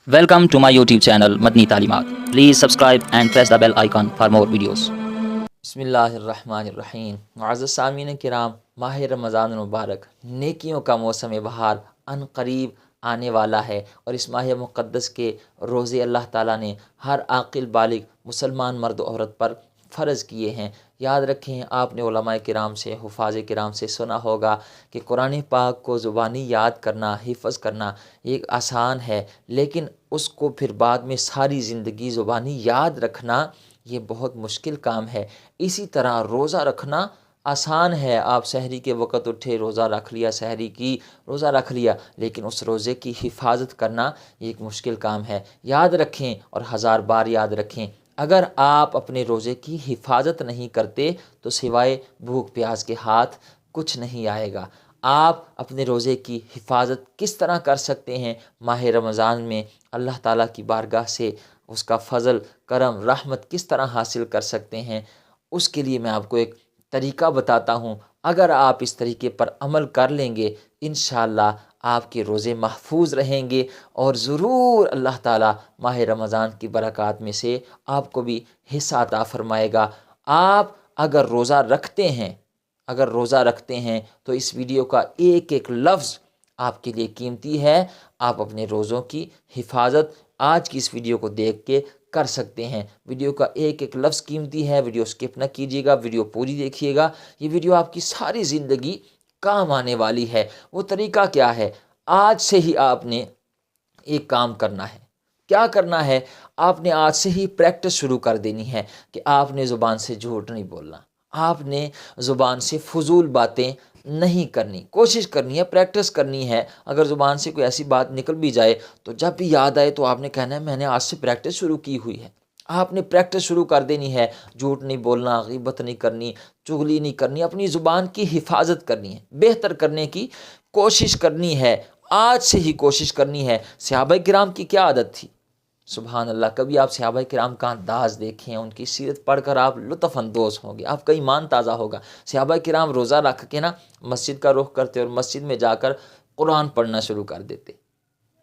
Welcome to my YouTube channel Madni Talimat. Please subscribe and press the bell icon for more videos. بسم اللہ الرحمن الرحیم۔ معزز سامعین کرام، ماہ رمضان المبارک نیکیوں کا موسم بہار ان قریب آنے والا ہے، اور اس ماہ مقدس کے روزے اللہ تعالیٰ نے ہر عاقل بالغ مسلمان مرد و عورت پر فرض کیے ہیں۔ یاد رکھیں، آپ نے علماء کرام سے، حفاظ کرام سے سنا ہوگا کہ قرآن پاک کو زبانی یاد کرنا، حفظ کرنا ایک آسان ہے، لیکن اس کو پھر بعد میں ساری زندگی زبانی یاد رکھنا یہ بہت مشکل کام ہے۔ اسی طرح روزہ رکھنا آسان ہے، آپ سحری کے وقت اٹھے، روزہ رکھ لیا، سحری کی روزہ رکھ لیا، لیکن اس روزے کی حفاظت کرنا ایک مشکل کام ہے۔ یاد رکھیں اور ہزار بار یاد رکھیں، اگر آپ اپنے روزے کی حفاظت نہیں کرتے تو سوائے بھوک پیاس کے ہاتھ کچھ نہیں آئے گا۔ آپ اپنے روزے کی حفاظت کس طرح کر سکتے ہیں؟ ماہ رمضان میں اللہ تعالیٰ کی بارگاہ سے اس کا فضل، کرم، رحمت کس طرح حاصل کر سکتے ہیں، اس کے لیے میں آپ کو ایک طریقہ بتاتا ہوں۔ اگر آپ اس طریقے پر عمل کر لیں گے، انشاءاللہ آپ کے روزے محفوظ رہیں گے، اور ضرور اللہ تعالیٰ ماہ رمضان کی برکات میں سے آپ کو بھی حصہ عطا فرمائے گا۔ آپ اگر روزہ رکھتے ہیں تو اس ویڈیو کا ایک ایک لفظ آپ کے لیے قیمتی ہے۔ آپ اپنے روزوں کی حفاظت آج کی اس ویڈیو کو دیکھ کے کر سکتے ہیں۔ ویڈیو کا ایک ایک لفظ قیمتی ہے، ویڈیو سکپ نہ کیجیے گا، ویڈیو پوری دیکھیے گا۔ یہ ویڈیو آپ کی ساری زندگی کام آنے والی ہے۔ وہ طریقہ کیا ہے؟ آج سے ہی آپ نے ایک کام کرنا ہے۔ کیا کرنا ہے؟ آپ نے آج سے ہی پریکٹس شروع کر دینی ہے کہ آپ نے زبان سے جھوٹ نہیں بولنا، آپ نے زبان سے فضول باتیں نہیں کرنی، کوشش کرنی ہے، پریکٹس کرنی ہے۔ اگر زبان سے کوئی ایسی بات نکل بھی جائے تو جب بھی یاد آئے تو آپ نے کہنا ہے میں نے آج سے پریکٹس شروع کی ہوئی ہے۔ آپ نے پریکٹس شروع کر دینی ہے، جھوٹ نہیں بولنا، غیبت نہیں کرنی، چغلی نہیں کرنی، اپنی زبان کی حفاظت کرنی ہے، بہتر کرنے کی کوشش کرنی ہے، آج سے ہی کوشش کرنی ہے۔ صحابہ کرام کی کیا عادت تھی؟ سبحان اللہ، کبھی آپ صحابہ کرام کا انداز دیکھیں، ان کی سیرت پڑھ کر آپ لطف اندوز ہوں گے، آپ کا ایمان تازہ ہوگا۔ صحابہ کرام روزہ رکھ کے مسجد کا رخ کرتے اور مسجد میں جا کر قرآن پڑھنا شروع کر دیتے۔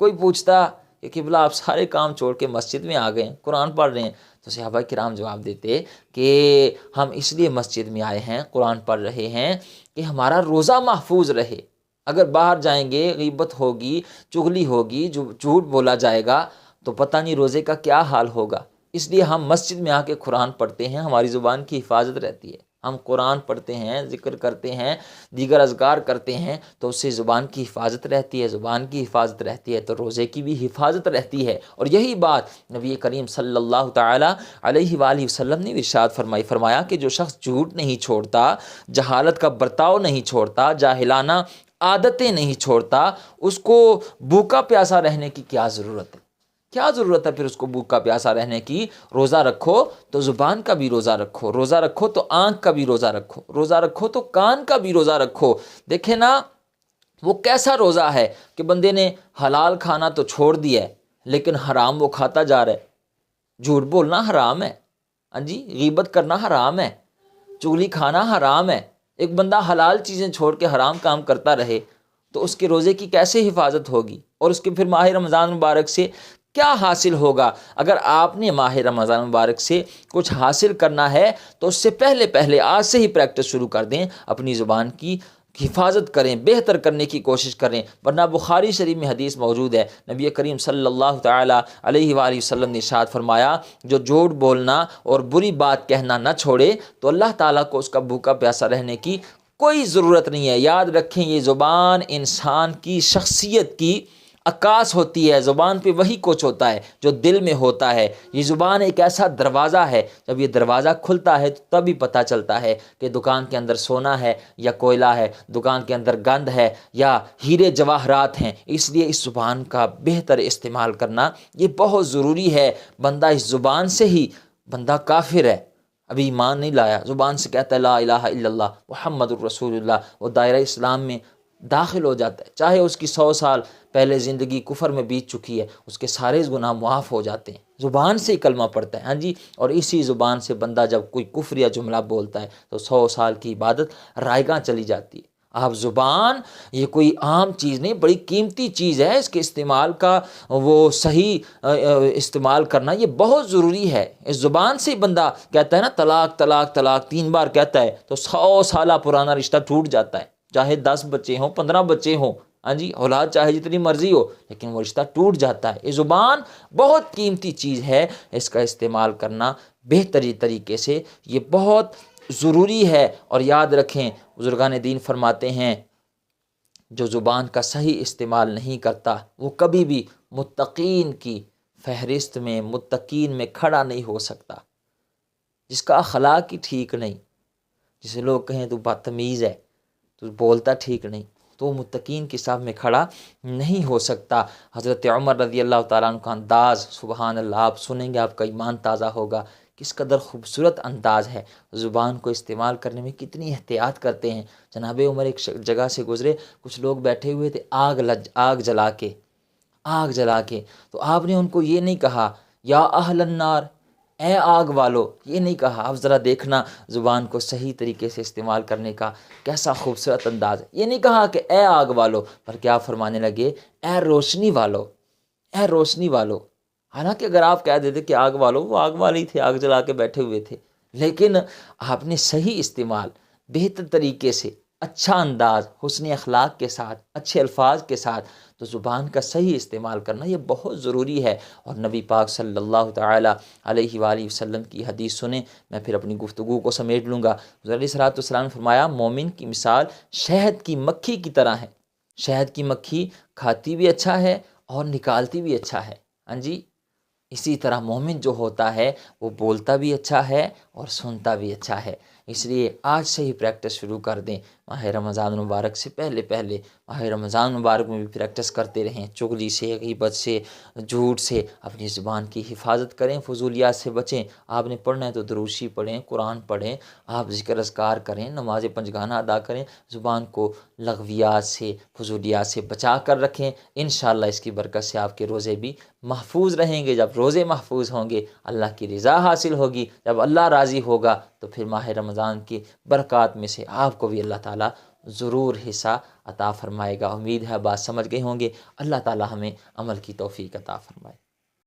کوئی پوچھتا کہ قبلہ آپ سارے کام چھوڑ کے مسجد میں آ گئے ہیں، قرآن پڑھ رہے ہیں، تو صحابہ کرام جواب دیتے کہ ہم اس لیے مسجد میں آئے ہیں، قرآن پڑھ رہے ہیں کہ ہمارا روزہ محفوظ رہے۔ اگر باہر جائیں گے، غیبت ہوگی، چغلی ہوگی، جھوٹ بولا جائے گا تو پتہ نہیں روزے کا کیا حال ہوگا۔ اس لیے ہم مسجد میں آ کے قرآن پڑھتے ہیں، ہماری زبان کی حفاظت رہتی ہے۔ ہم قرآن پڑھتے ہیں، ذکر کرتے ہیں، دیگر اذکار کرتے ہیں تو اس سے زبان کی حفاظت رہتی ہے، زبان کی حفاظت رہتی ہے تو روزے کی بھی حفاظت رہتی ہے۔ اور یہی بات نبی کریم صلی اللہ تعالیٰ علیہ وآلہ وسلم نے ارشاد فرمایا کہ جو شخص جھوٹ نہیں چھوڑتا، جہالت کا برتاؤ نہیں چھوڑتا، جاہلانہ عادتیں نہیں چھوڑتا، اس کو بھوکا پیاسا رہنے کی کیا ضرورت ہے؟ کیا ضرورت ہے پھر اس کو بھوکا پیاسا رہنے کی؟ روزہ رکھو تو زبان کا بھی روزہ رکھو، روزہ رکھو تو آنکھ کا بھی روزہ رکھو، روزہ رکھو تو کان کا بھی روزہ رکھو۔ دیکھیں نا، وہ کیسا روزہ ہے کہ بندے نے حلال کھانا تو چھوڑ دیا ہے لیکن حرام وہ کھاتا جا رہا ہے۔ جھوٹ بولنا حرام ہے، ہاں جی، غیبت کرنا حرام ہے، چغلی کھانا حرام ہے۔ ایک بندہ حلال چیزیں چھوڑ کے حرام کام کرتا رہے تو اس کے روزے کی کیسے حفاظت ہوگی؟ اور اس کے پھر ماہ رمضان مبارک سے کیا حاصل ہوگا؟ اگر آپ نے ماہ رمضان مبارک سے کچھ حاصل کرنا ہے تو اس سے پہلے آج سے ہی پریکٹس شروع کر دیں، اپنی زبان کی حفاظت کریں، بہتر کرنے کی کوشش کریں، ورنہ بخاری شریف میں حدیث موجود ہے، نبی کریم صلی اللہ تعالیٰ علیہ وآلہ وسلم نے ارشاد فرمایا جو جھوٹ بولنا اور بری بات کہنا نہ چھوڑے تو اللہ تعالیٰ کو اس کا بھوکا پیاسا رہنے کی کوئی ضرورت نہیں ہے۔ یاد رکھیں، یہ زبان انسان کی شخصیت کی عکاس ہوتی ہے، زبان پہ وہی کچھ ہوتا ہے جو دل میں ہوتا ہے۔ یہ زبان ایک ایسا دروازہ ہے، جب یہ دروازہ کھلتا ہے تو تبھی پتہ چلتا ہے کہ دکان کے اندر سونا ہے یا کوئلہ ہے، دکان کے اندر گند ہے یا ہیرے جواہرات ہیں۔ اس لیے اس زبان کا بہتر استعمال کرنا یہ بہت ضروری ہے۔ بندہ اس زبان سے ہی بندہ کافر ہے، ابھی ایمان نہیں لایا، زبان سے کہتا ہے لا الہ الا اللہ محمد الرسول اللہ، وہ دائرہ اسلام میں داخل ہو جاتا ہے، چاہے اس کی 100 سال پہلے زندگی کفر میں بیت چکی ہے، اس کے سارے گناہ معاف ہو جاتے ہیں۔ زبان سے ہی کلمہ پڑھتا ہے، ہاں جی، اور اسی زبان سے بندہ جب کوئی کفر یا جملہ بولتا ہے تو 100 سال کی عبادت رائیگاں چلی جاتی ہے۔ آپ زبان یہ کوئی عام چیز نہیں، بڑی قیمتی چیز ہے، اس کے استعمال کا وہ صحیح استعمال کرنا یہ بہت ضروری ہے۔ اس زبان سے بندہ کہتا ہے نا طلاق طلاق طلاق 3 بار کہتا ہے تو 100 سالہ پرانا رشتہ ٹوٹ جاتا ہے، چاہے 10 بچے ہوں 15 بچے ہوں، ہاں جی اولاد چاہے جتنی مرضی ہو، لیکن وہ رشتہ ٹوٹ جاتا ہے۔ یہ زبان بہت قیمتی چیز ہے، اس کا استعمال کرنا بہترین طریقے سے یہ بہت ضروری ہے۔ اور یاد رکھیں بزرگان دین فرماتے ہیں جو زبان کا صحیح استعمال نہیں کرتا وہ کبھی بھی متقین کی فہرست میں، متقین میں کھڑا نہیں ہو سکتا۔ جس کا اخلاق ہی ٹھیک نہیں، جسے لوگ کہیں تو بدتمیز ہے، تو بولتا ٹھیک نہیں، تو وہ متقین کی صف میں کھڑا نہیں ہو سکتا۔ حضرت عمر رضی اللہ تعالیٰ عنہ کا انداز سبحان اللہ، آپ سنیں گے آپ کا ایمان تازہ ہوگا، کس قدر خوبصورت انداز ہے، زبان کو استعمال کرنے میں کتنی احتیاط کرتے ہیں۔ جناب عمر ایک جگہ سے گزرے، کچھ لوگ بیٹھے ہوئے تھے آگ جلا کے، تو آپ نے ان کو یہ نہیں کہا یا اہل النار، اے آگ والو، یہ نہیں کہا۔ اب ذرا دیکھنا زبان کو صحیح طریقے سے استعمال کرنے کا کیسا خوبصورت انداز ہے۔ یہ نہیں کہا کہ اے آگ والو، بلکہ آپ فرمانے لگے اے روشنی والو، اے روشنی والو۔ حالانکہ اگر آپ کہہ دیتے کہ آگ والو، وہ آگ والے ہی تھے، آگ جلا کے بیٹھے ہوئے تھے، لیکن آپ نے صحیح استعمال، بہتر طریقے سے، اچھا انداز، حسن اخلاق کے ساتھ، اچھے الفاظ کے ساتھ، تو زبان کا صحیح استعمال کرنا یہ بہت ضروری ہے۔ اور نبی پاک صلی اللہ تعالیٰ علیہ وآلہ وسلم کی حدیث سنیں، میں پھر اپنی گفتگو کو سمیٹ لوں گا۔ حضور علیہ الصلوۃ والسلام نے فرمایا مومن کی مثال شہد کی مکھی کی طرح ہے۔ شہد کی مکھی کھاتی بھی اچھا ہے اور نکالتی بھی اچھا ہے، ہاں جی اسی طرح مومن جو ہوتا ہے وہ بولتا بھی اچھا ہے اور سنتا بھی اچھا ہے۔ اس لیے آج سے ہی پریکٹس شروع کر دیں، ماہ رمضان مبارک سے پہلے ماہ رمضان مبارک میں بھی پریکٹس کرتے رہیں، چغلی سے، غیبت سے، جھوٹ سے اپنی زبان کی حفاظت کریں، فضولیات سے بچیں۔ آپ نے پڑھنا ہے تو دروشی پڑھیں، قرآن پڑھیں، آپ ذکر اذکار کریں، نماز پنجگانہ ادا کریں، زبان کو لغویات سے، فضولیات سے بچا کر رکھیں۔ انشاءاللہ اس کی برکت سے آپ کے روزے بھی محفوظ رہیں گے۔ جب روزے محفوظ ہوں گے اللہ کی رضا حاصل ہوگی، جب اللہ راضی ہوگا تو پھر ماہ رمضان کی برکات میں سے آپ کو بھی اللہ تعالیٰ ضرور حصہ عطا فرمائے گا۔ امید ہے بات سمجھ گئے ہوں گے۔ اللہ تعالیٰ ہمیں عمل کی توفیق عطا فرمائے۔